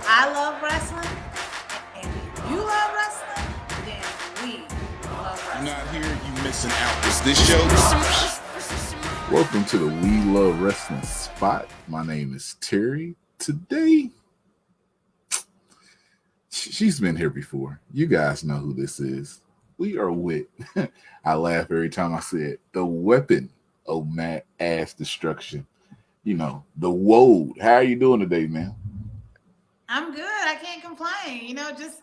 I love wrestling, and if you love wrestling, then we love You're not wrestling. here, you missing out. Is this show? Welcome to the We Love Wrestling spot. My name is Terry. Today, she's been here before. You guys know who this is. We are with, I laugh every time I say it, the weapon of ass destruction. You know, the Woad. How are you doing today, man? I'm good. I can't complain. Just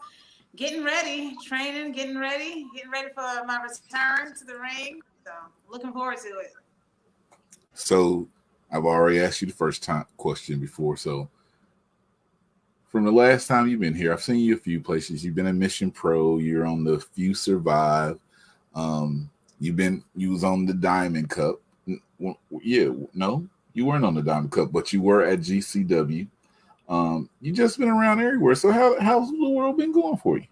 getting ready, training, getting ready for my return to the ring. So looking forward to it. So, I've already asked you the first time question before. So, from the last time you've been here, I've seen you a few places. You've been in Mission Pro. You're on the Few Survive. You was on the Diamond Cup. Yeah, no, you weren't on the Diamond Cup, but you were at GCW. You just been around everywhere. So how's the world been going for you?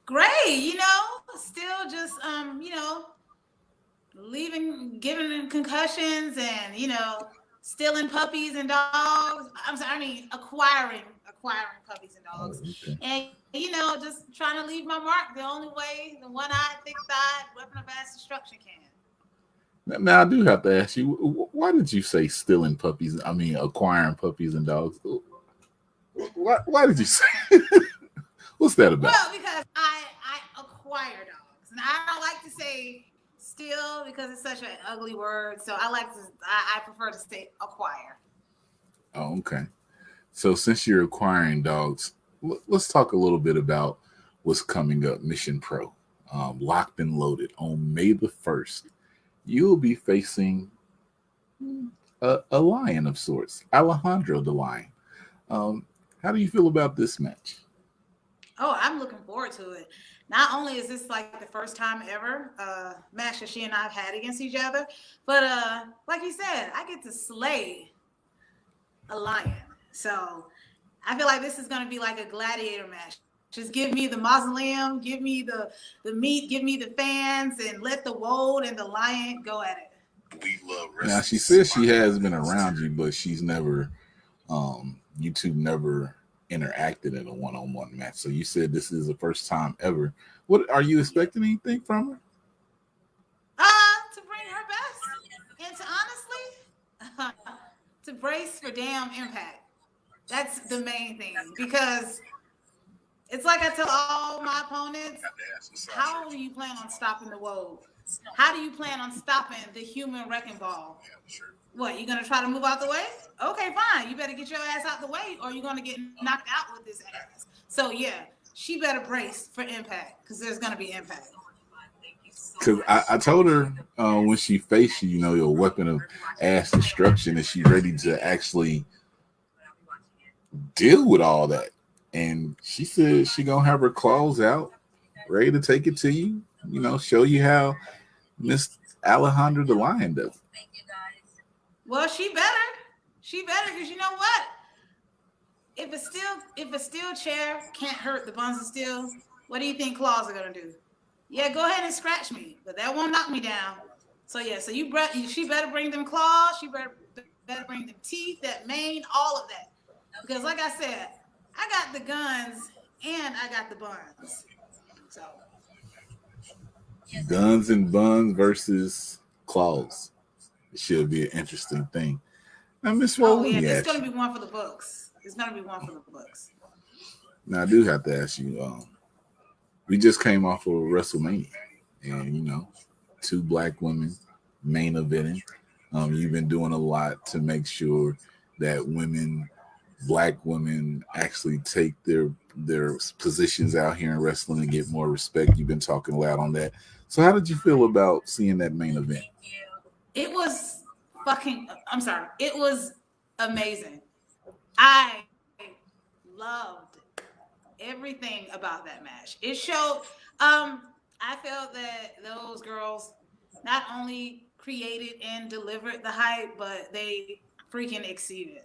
Great. Still just giving concussions and stealing puppies and dogs. Acquiring puppies and dogs, Okay. and just trying to leave my mark the only way the one-eyed, thick-thighed weapon of mass destruction can. Now I do have to ask you, why did you say stealing puppies? I mean, acquiring puppies and dogs. Why did you say? What's that about? Well, because I acquire dogs, and I don't like to say steal because it's such an ugly word. So I prefer to say acquire. Oh, okay. So since you're acquiring dogs, let's talk a little bit about what's coming up. Mission Pro, locked and loaded on May the 1st. You'll be facing a lion of sorts, Alejandro the Lion. Um, how do you feel about this match? Oh, I'm looking forward to it. Not only is this like the first time ever match that she and I've had against each other, but like you said, I get to slay a lion. So I feel like this is going to be like a gladiator match. Just give me the mausoleum, give me the meat, give me the fans, and let the Woad and the lion go at it. We love wrestling. Now she says she has been around you, but she's never, you two never interacted in a one-on-one match. So you said this is the first time ever. What are you expecting anything from her? To bring her best, and to honestly, to brace for damn impact. That's the main thing because it's like I tell all my opponents, how do you plan on stopping the Woad? How do you plan on stopping the human wrecking ball? What, you gonna try to move out the way? Okay, fine. You better get your ass out the way or you're gonna get knocked out with this ass. So yeah, she better brace for impact because there's gonna be impact. Because I told her when she faced you, you know, your weapon of ass destruction, is she ready to actually deal with all that? And she said she gonna have her claws out, ready to take it to you. You know, show you how Miss Alejandra the Lion does. Well, she better. She better because you know what? If a steel chair can't hurt the buns of steel, what do you think claws are gonna do? Yeah, go ahead and scratch me, but that won't knock me down. So yeah, so she better bring them claws. She better bring them teeth, that mane, all of that. Because like I said, I got the guns and I got the buns. So Guns and buns versus claws. It should be an interesting thing. Now, Miss Woe, oh let yeah, me it's ask gonna you. be one for the books. It's gonna be one for the books. Now, I do have to ask you. We just came off of WrestleMania, and you know, two black women main eventing. You've been doing a lot to make sure that black women, actually take their positions out here in wrestling and get more respect. You've been talking a lot on that. So, how did you feel about seeing that main event? It was I'm sorry. It was amazing. I loved everything about that match. It showed I felt that those girls not only created and delivered the hype, but they freaking exceeded.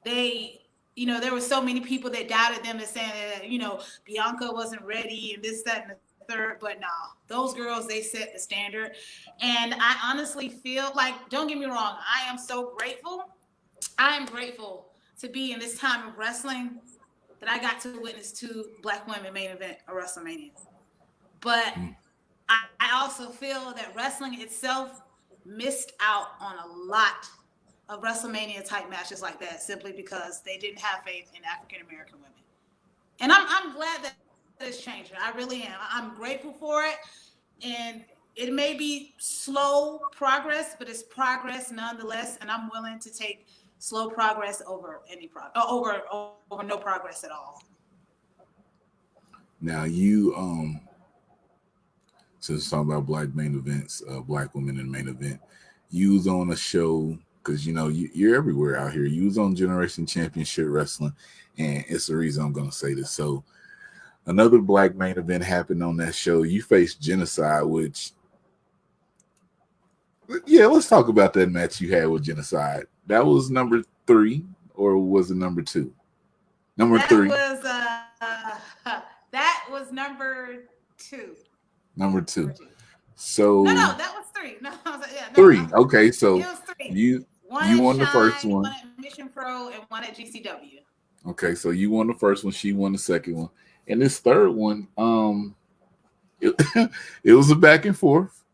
They there were so many people that doubted them and saying that, Bianca wasn't ready and this, that, and the third. But no, those girls, they set the standard. And I honestly feel like, don't get me wrong, I am so grateful. I am grateful to be in this time of wrestling that I got to witness two black women main event a WrestleMania. But I also feel that wrestling itself missed out on a lot of WrestleMania type matches like that simply because they didn't have faith in African American women. And I'm glad that it's changing. I really am. I'm grateful for it. And it may be slow progress, but it's progress nonetheless. And I'm willing to take slow progress over over no progress at all. Now you since talking about black main events, black women in main event, you was on a show because you're everywhere out here. You was on Generation Championship Wrestling, and it's the reason I'm gonna say this. So another black main event happened on that show. You faced Genocide, which let's talk about that match you had with Genocide. That was number 3, or was it number 2? Number 3. That was number 2. Number 2. So no, that was 3. No, yeah, no, 3. Okay, so it was 3. You one won Shine, the first one. One at Mission Pro, and one at GCW. Okay, so you won the first one. She won the second one, and this third one, it, it was a back and forth.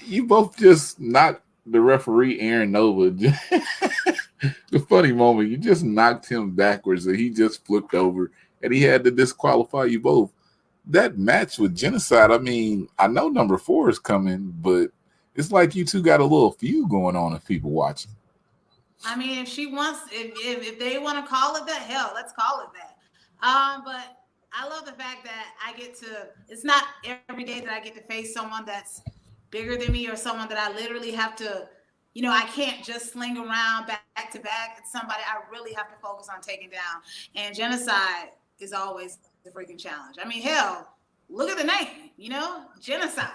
You both just knocked the referee Aaron Nova. The funny moment, you just knocked him backwards, and he just flipped over, and he had to disqualify you both. That match with Genocide, I mean, I know number 4 is coming, but it's like you two got a little feud going on if people watching. I mean, if she wants, if they want to call it that, hell, let's call it that. But I love the fact that I get to, it's not every day that I get to face someone that's bigger than me or someone that I literally have to, I can't just sling around back to back. It's somebody I really have to focus on taking down. And Genocide is always the freaking challenge. I mean, hell, look at the name, Genocide.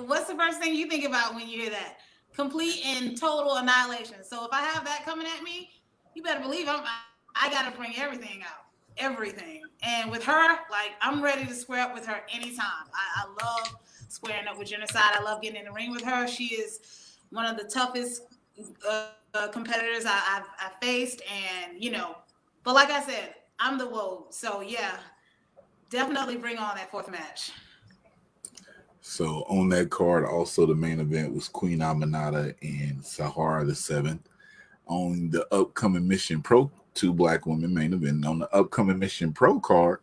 What's the first thing you think about when you hear that? Complete and total annihilation. So if I have that coming at me, you better believe I got to bring everything out. Everything. And with her, I'm ready to square up with her anytime. I love squaring up with Genocide. I love getting in the ring with her. She is one of the toughest competitors I've faced. And, but like I said, I'm the Woad. So, yeah, definitely bring on that 4th match. So on that card, also the main event was Queen Aminata and Sahara the 7th. On the upcoming Mission Pro, 2 black women main event. On the upcoming Mission Pro card,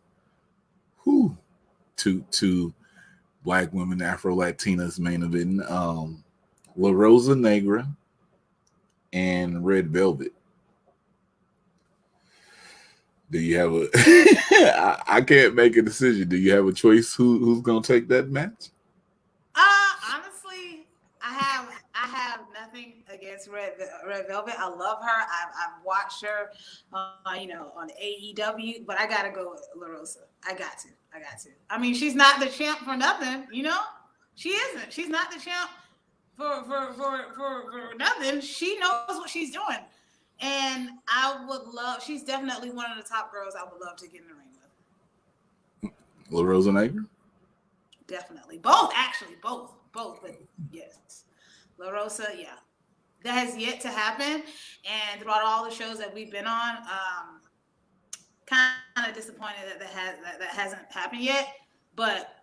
two black women, Afro Latinas main event. La Rosa Negra and Red Velvet. Do you have a? I can't make a decision. Do you have a choice? Who's gonna take that match? Honestly, I have nothing against Red Velvet. I love her. I've watched her, on AEW. But I gotta go with La Rosa. I got to. I mean, she's not the champ for nothing. She isn't. She's not the champ for nothing. She knows what she's doing. And she's definitely one of the top girls I would love to get in the ring with. La Rosa Negra? Definitely. Both, actually. Both. But yes. La Rosa, yeah. That has yet to happen. And throughout all the shows that we've been on, kind of disappointed that hasn't happened yet. But,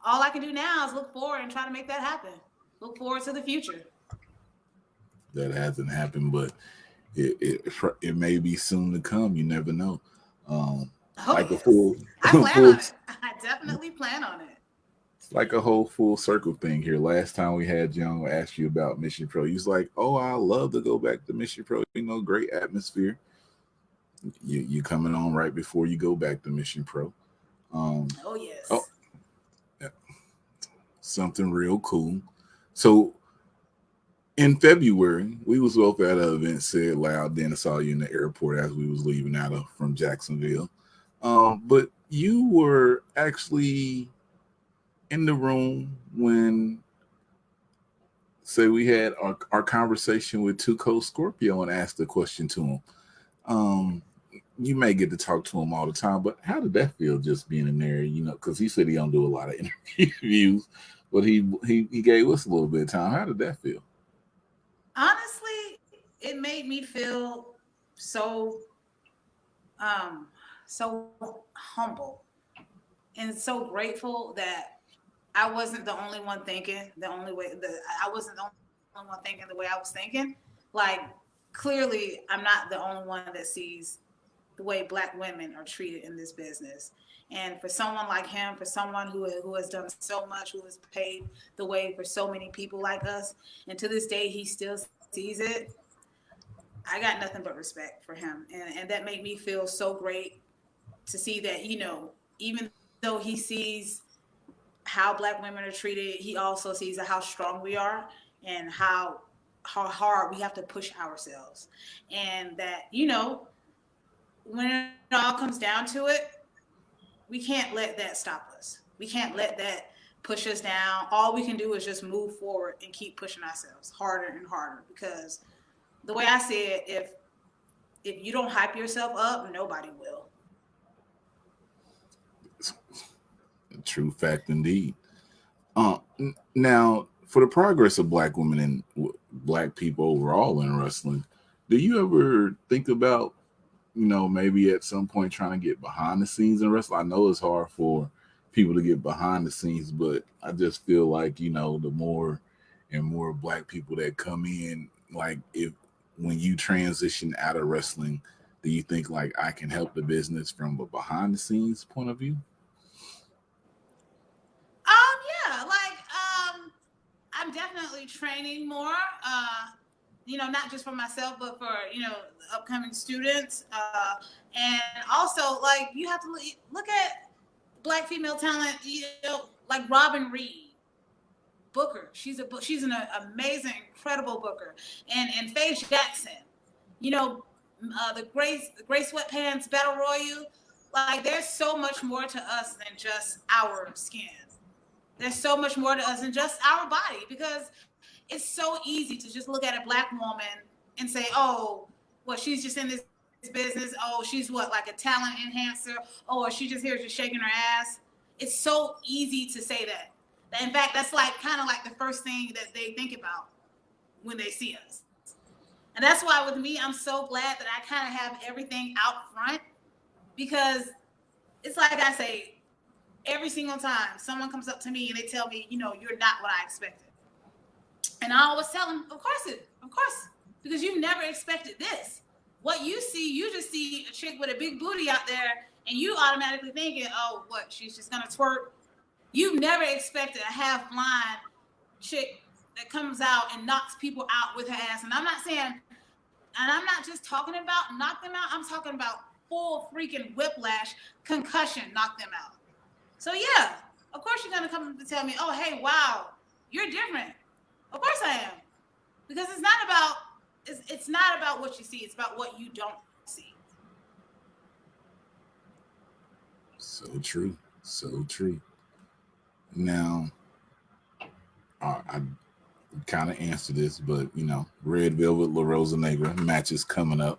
all I can do now is look forward and try to make that happen. Look forward to the future. That hasn't happened, but it may be soon to come. You never know. I plan on it. I definitely plan on it. It's like a whole full circle thing here. Last time we had John ask you about Mission Pro, he was like, "Oh, I love to go back to Mission Pro. Great atmosphere." You coming on right before you go back to Mission Pro. Oh yes. Oh, yeah. Something real cool. So in February, we was both at an event, said loud. Then I saw you in the airport as we was leaving from Jacksonville. But you were actually in the room when, say, we had our conversation with Tuco Scorpio and asked the question to him. You may get to talk to him all the time, but how did that feel just being in there? Because he said he don't do a lot of interviews, but he gave us a little bit of time. How did that feel? Honestly, it made me feel so so humble and so grateful that I wasn't the only one thinking the only way that I wasn't the only one thinking the way I was thinking. Like clearly I'm not the only one that sees the way Black women are treated in this business. And for someone like him, for someone who has done so much, who has paved the way for so many people like us, and to this day he still sees it, I got nothing but respect for him. And that made me feel so great to see that, even though he sees how Black women are treated, he also sees how strong we are and how hard we have to push ourselves. And that, when it all comes down to it, we can't let that stop us. We can't let that push us down. All we can do is just move forward and keep pushing ourselves harder and harder. Because the way I see it, if you don't hype yourself up, nobody will. True fact indeed. Now, for the progress of Black women and Black people overall in wrestling, do you ever think about, maybe at some point trying to get behind the scenes in wrestling? I know it's hard for people to get behind the scenes, but I just feel like, the more and more Black people that come in, like if when you transition out of wrestling, do you think like I can help the business from a behind the scenes point of view? Yeah, like I'm definitely training more. Not just for myself, but for upcoming students. And also, like you have to look at Black female talent. Like Robin Reed, Booker. She's an amazing, incredible Booker, and Faye Jackson. You know, the Gray Sweatpants Battle Royal. Like there's so much more to us than just our skin. There's so much more to us than just our body, because it's so easy to just look at a Black woman and say, oh, well, she's just in this business. Oh, she's what, like a talent enhancer? Oh, or she just here just shaking her ass. It's so easy to say that. In fact, that's like kind of like the first thing that they think about when they see us. And that's why with me, I'm so glad that I kind of have everything out front, because it's like I say, every single time someone comes up to me and they tell me, you're not what I expected. And I always tell them, of course, because you never expected this. What you see, you just see a chick with a big booty out there and you automatically thinking, oh, what, she's just going to twerk? You've never expected a half blind chick that comes out and knocks people out with her ass. And I'm not saying, and I'm not just talking about knock them out, I'm talking about full freaking whiplash, concussion, knock them out. So yeah, of course you're gonna come to tell me, oh hey, wow, you're different. Of course I am, because it's not about what you see, it's about what you don't see. So true, so true. Now, I kind of answered this, but Red Velvet La Rosa Negra matches coming up.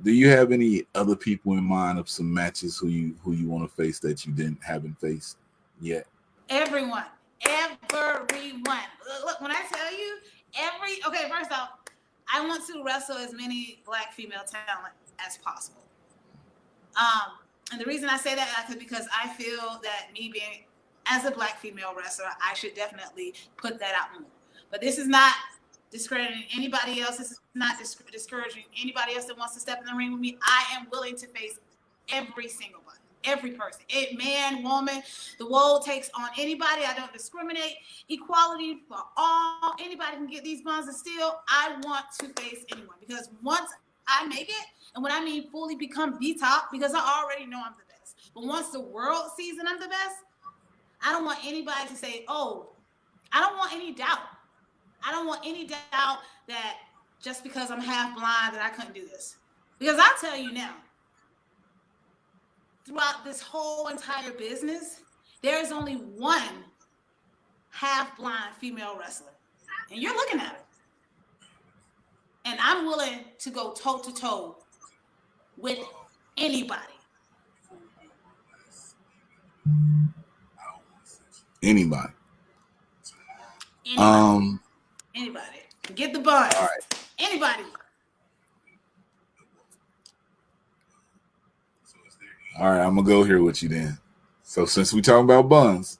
Do you have any other people in mind of some matches who you want to face that you haven't faced yet? Everyone. Look, when I tell you first off, I want to wrestle as many Black female talent as possible. And the reason I say that is because I feel that me being as a Black female wrestler, I should definitely put that out more. But this is not discrediting anybody else. This is not discouraging anybody else that wants to step in the ring with me. I am willing to face every single body, every person, man, woman. The Woad takes on anybody. I don't discriminate. Equality for all. Anybody can get these buns of steel. I want to face anyone, because once I make it, and when I mean fully become the top, because I already know I'm the best. But once the world sees that I'm the best, I don't want anybody to say, oh, I don't want any doubt. I don't want any doubt that just because I'm half blind that I couldn't do this. Because I'll tell you now, throughout this whole entire business, there is only one half blind female wrestler. And you're looking at her. And I'm willing to go toe to toe with anybody. Anybody. Anybody. Get the buns. All right. Anybody. All right, I'm gonna go here with you then. So since we talking about buns,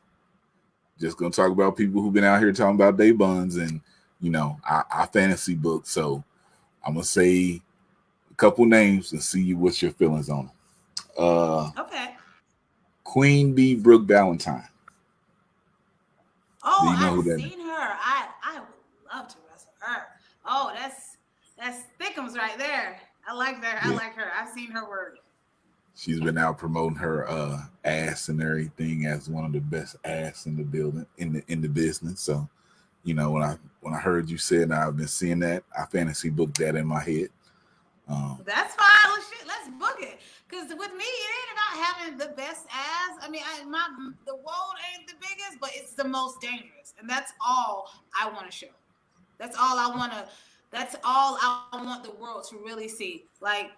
just gonna talk about people who've been out here talking about day buns and I fantasy book. So I'm gonna say a couple names and see what's your feelings on them. Okay. Queen Bee Brooke Valentine. Do Oh, you know who I've that is? seen her. I would love to wrestle her. Oh, that's thickums right there. I like that. I Yeah. like her. I've seen her work. She's been out promoting her ass and everything as one of the best ass in the building in the business. So, when I heard you say it, I've been seeing that. I fantasy booked that in my head. That's fine. Well, shit, let's book it. Because with me, it ain't about having the best ass. I mean, the Woad ain't the biggest, but it's the most dangerous, and that's all I want to show. That's all I want to. That's all I want the world to really see. Like,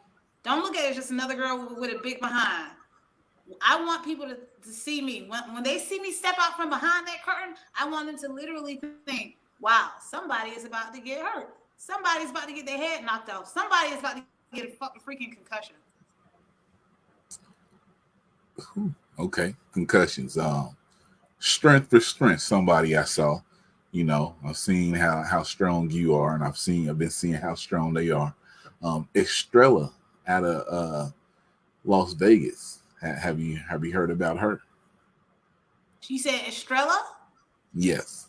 don't look at it as just another girl with a big behind. I want people to see me when they see me step out from behind that curtain. I want them to literally think, "Wow, somebody is about to get hurt. Somebody's about to get their head knocked off. Somebody is about to get a freaking concussion." Okay, concussions. Strength for strength. Somebody I saw. I've seen how strong you are, and I've been seeing how strong they are. Estrella out of Las Vegas. Have you heard about her? She said, "Estrella." Yes.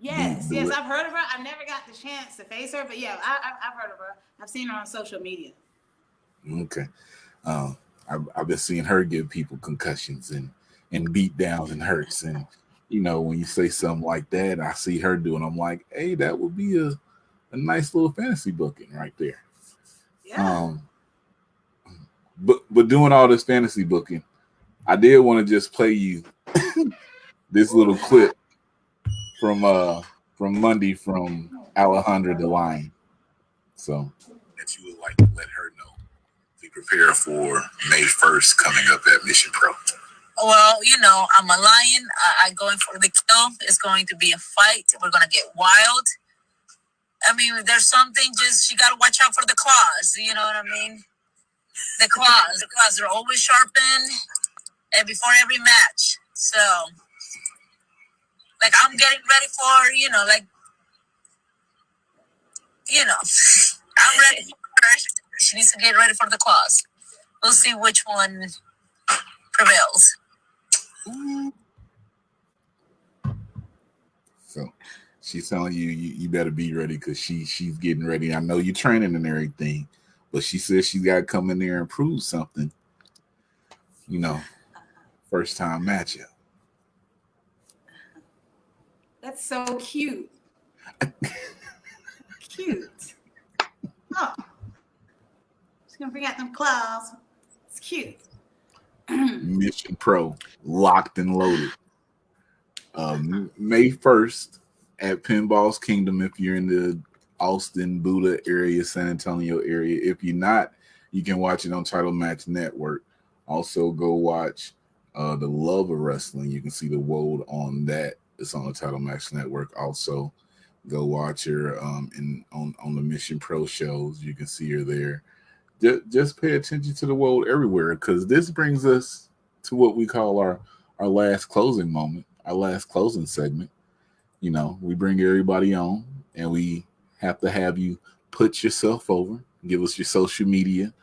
Yes, The yes, I've heard of her. I never got the chance to face her, but yeah, I've heard of her. I've seen her on social media. Okay. I've been seeing her give people concussions and beat downs and hurts. And, when you say something like that, I see her doing, I'm like, hey, that would be a nice little fantasy booking right there. Yeah. But doing all this fantasy booking, I did want to just play you this little clip from Monday from Alejandra the Lion. So that you would like to let her know. Be prepared for May 1st coming up at Mission Pro. Well, I'm a lion. I'm going for the kill. It's going to be a fight. We're going to get wild. I mean, there's something just, you got to watch out for the claws. You know what I mean? The claws are always sharpened and before every match. So, like, I'm getting ready for, I'm ready for her. She needs to get ready for the claws. We'll see which one prevails. So she's telling you better be ready because she's getting ready. I know you're training and everything, but she says she's got to come in there and prove something. First time matchup. That's so cute. Cute. Oh. Just gonna bring out them claws. It's cute. Mission Pro, locked and loaded. May 1st at Pinball's Kingdom if you're in the Austin, Buda area, San Antonio area. If you're not, you can watch it on Title Match Network. Also, go watch The Love of Wrestling. You can see the Woad on that. It's on the Title Match Network. Also, go watch her on the Mission Pro shows. You can see her there. Just pay attention to the Woad everywhere because this brings us to what we call our last closing moment, our last closing segment. We bring everybody on and we have to have you put yourself over, give us your social media.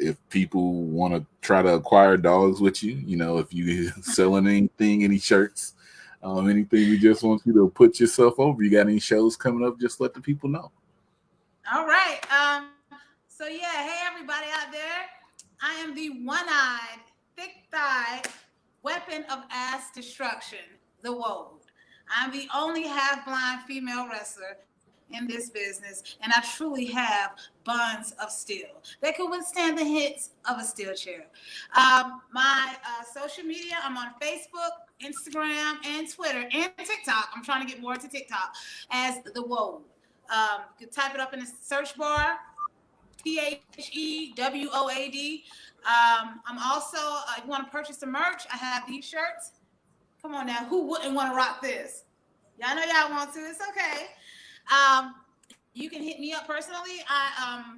If people want to try to acquire dogs with you, if you selling anything, any shirts, anything, we just want you to put yourself over. You got any shows coming up? Just let the people know. All right. So yeah, hey everybody out there. I am the one-eyed, thick-thighed weapon of ass destruction, the Woad. I'm the only half-blind female wrestler in this business, and I truly have buns of steel that can withstand the hits of a steel chair. My social media, I'm on Facebook, Instagram, and Twitter, and TikTok. I'm trying to get more to TikTok as the Woad. You can type it up in the search bar, THEWOAD. I'm also, if you want to purchase the merch, I have these shirts. Come on now, who wouldn't want to rock this? Y'all know y'all want to. It's okay. You can hit me up personally. I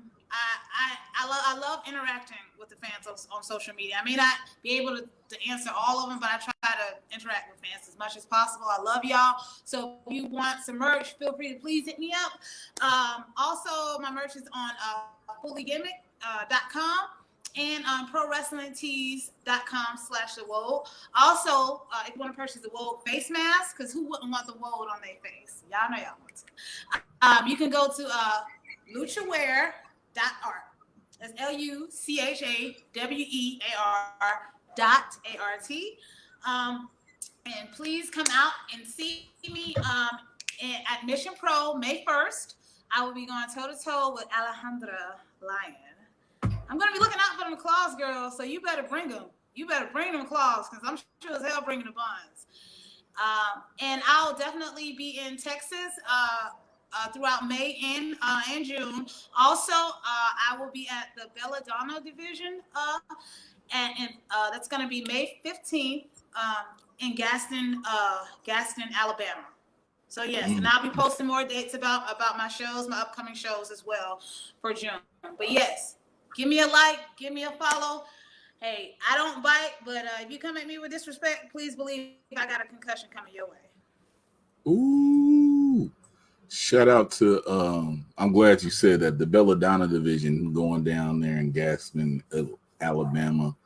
love interacting with the fans on social media. I may not be able to answer all of them, but I try to interact with fans as much as possible. I love y'all. So if you want some merch, feel free to please hit me up. Also, my merch is on fullygimmick.com and on prowrestlingtees.com/the Woad. Also, if you want to purchase the Woad face mask, because who wouldn't want the Woad on their face? Y'all know y'all want to. You can go to luchawear.art. That's LUCHAWEAR.ART. And please come out and see me at Mission Pro May 1st. I will be going toe-to-toe with Alejandra Lyon. I'm going to be looking out for them claws, girls, so you better bring them. You better bring them claws, because I'm sure as hell bringing the buns. And I'll definitely be in Texas throughout May and June. Also, I will be at the Belladonna division, and that's going to be May 15th in Gaston, Alabama. So yes, and I'll be posting more dates about my shows, my upcoming shows as well for June. But yes, give me a like, give me a follow. Hey, I don't bite, but if you come at me with disrespect, please believe I got a concussion coming your way. Ooh. Shout out to I'm glad you said that, the Belladonna division going down there in Gaston, Alabama.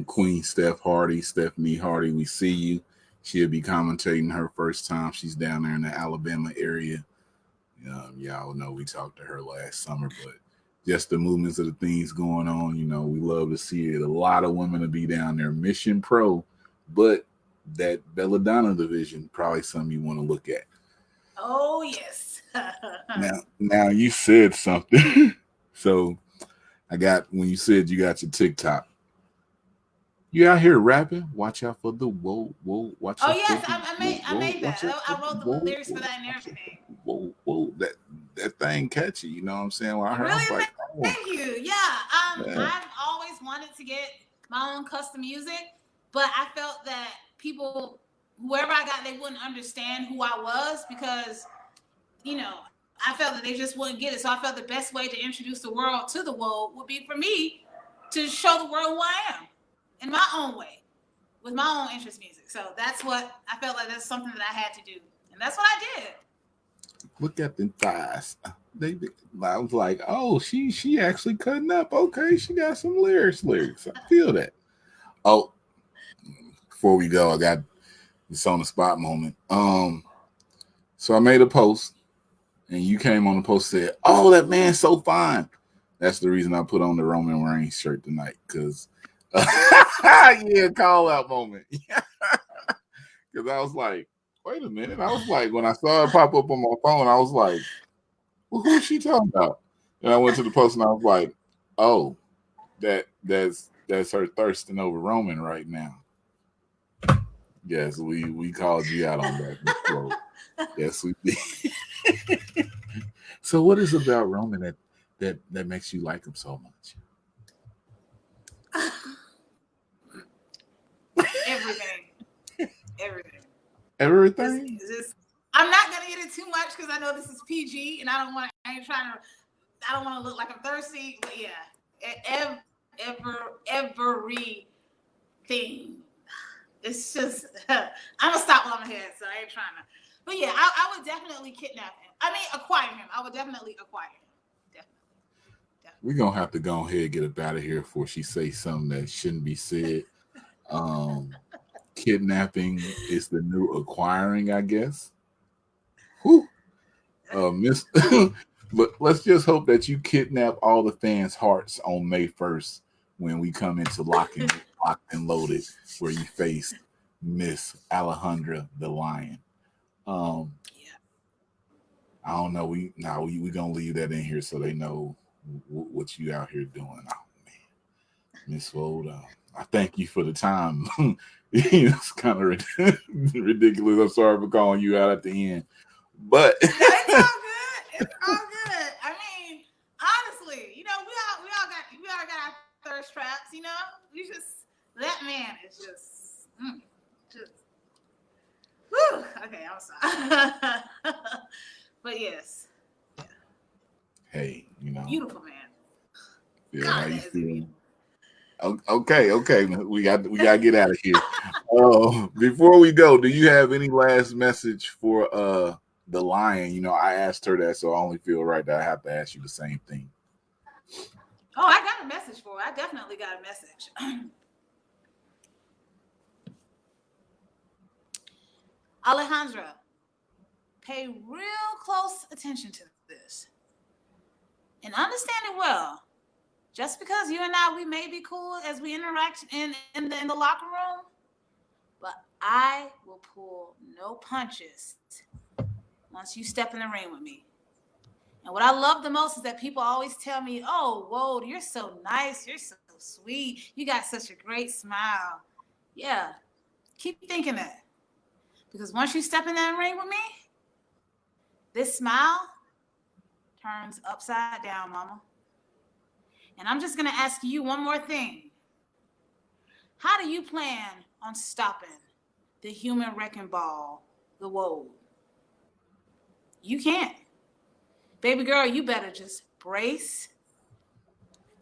Queen Stephanie Hardy, we see you. She'll be commentating her first time. She's down there in the Alabama area. Y'all know we talked to her last summer, but just the movements of the things going on, we love to see it. A lot of women to be down there. Mission Pro, but that Belladonna division, probably something you want to look at. Oh, yes. now you said something. So when you said you got your TikTok, you out here rapping? Watch out for the Woad. Watch out. Oh yes, I made that. I wrote the lyrics for that and everything. Whoa, that thing catchy. You know what I'm saying? When I heard, really? I was like, thank you. Yeah. I've always wanted to get my own custom music, but I felt that people, whoever I got, they wouldn't understand who I was, because, I felt that they just wouldn't get it. So I felt the best way to introduce the world to the Woad would be for me to show the world who I am in my own way, with my own interest music. So that's what I felt like. That's something that I had to do, and that's what I did. Look at them thighs. I was like, oh, she actually cutting up. Okay, she got some lyrics. I feel that. Oh, before we go, I got this on the spot moment. So I made a post, and you came on the post and said, "Oh, that man's so fine." That's the reason I put on the Roman Reigns shirt tonight, because yeah, call out moment. Because I was like, wait a minute. I was like, when I saw it pop up on my phone, I was like, well, who's she talking about? And I went to the post and I was like, oh, that's her thirsting over Roman right now. Yes, we called you out on that. Yes, we did. So what is it about Roman that makes you like him so much? Everything. I'm not gonna get it too much because I know this is PG, and I don't want to look like I'm thirsty. But yeah, everything. It's just I'm gonna stop while I'm ahead, so I ain't trying to. But yeah, I would definitely kidnap him. Acquire him. I would definitely acquire him. Definitely. We're gonna have to go ahead and get up out of here before she says something that shouldn't be said. Kidnapping is the new acquiring, I guess. Whew. Miss But let's just hope that you kidnap all the fans' hearts on May 1st when we come into Locked and Loaded, where you face Miss Alejandra the Lion. I don't know. We gonna leave that in here so they know what you out here doing. Oh man, Miss Woad, I thank you for the time. It's kind of ridiculous. I'm sorry for calling you out at the end, but it's all good. It's all good. I mean, honestly, we all got our thirst traps. We just, that man is just. Whew. Okay, I'm sorry. But yes, Hey, Beautiful man. feel how God, you that is feel. beautiful. Okay, man. We got to get out of here. Before we go, do you have any last message for the Lion? I asked her that, so I only feel right that I have to ask you the same thing. Oh, I got a message for her. I definitely got a message. Alejandra, pay real close attention to this and understand it well. Just because you and we may be cool as we interact in the locker room, but I will pull no punches once you step in the ring with me. And what I love the most is that people always tell me, "Oh, Woad, you're so nice, you're so sweet, you got such a great smile." Yeah, keep thinking that. Because once you step in that ring with me, this smile turns upside down, mama. And I'm just going to ask you one more thing. How do you plan on stopping the human wrecking ball, the Woad? You can't. Baby girl, you better just brace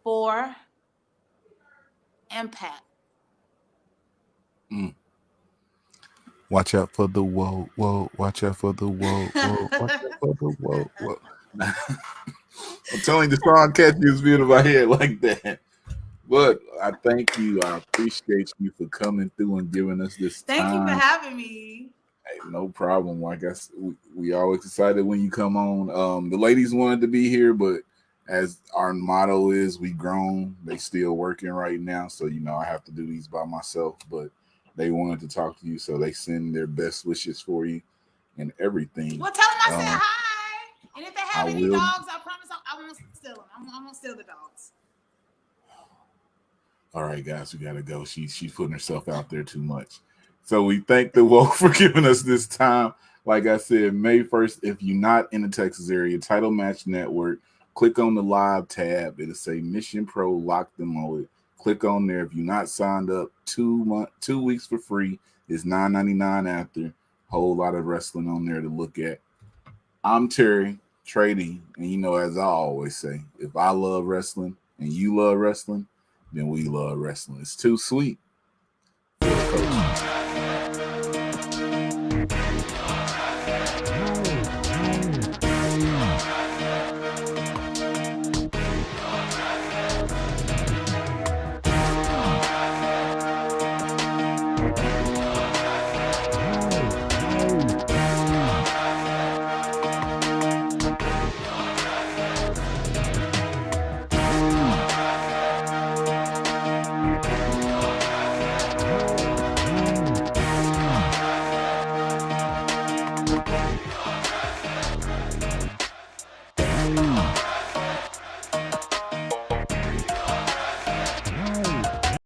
for impact. Watch out for the whoa, whoa. Watch out for the whoa, whoa. Watch out for the whoa, whoa. I'm telling you, the song catches me in my head like that. But I thank you. I appreciate you for coming through and giving us this Thank you for time. having me. Hey, no problem. Like I said, we always excited when you come on. The ladies wanted to be here, but as our motto is, we grown. They still working right now, so I have to do these by myself. But they wanted to talk to you, so they send their best wishes for you and everything. Well, tell them I said hi. And if they have I any will. dogs, I promise I won't steal them. I won't steal the dogs. All right, guys, we gotta go. She's putting herself out there too much. So we thank the Woke for giving us this time. Like I said, May 1st, if you're not in the Texas area, Title Match Network, click on the live tab. It'll say Mission Pro Lock Them On. Click on there. If you're not signed up, 2 weeks for free. It's $9.99 after. Whole lot of wrestling on there to look at. I'm Terry Trady, and as I always say, if I love wrestling and you love wrestling, then we love wrestling. It's too sweet. Coach.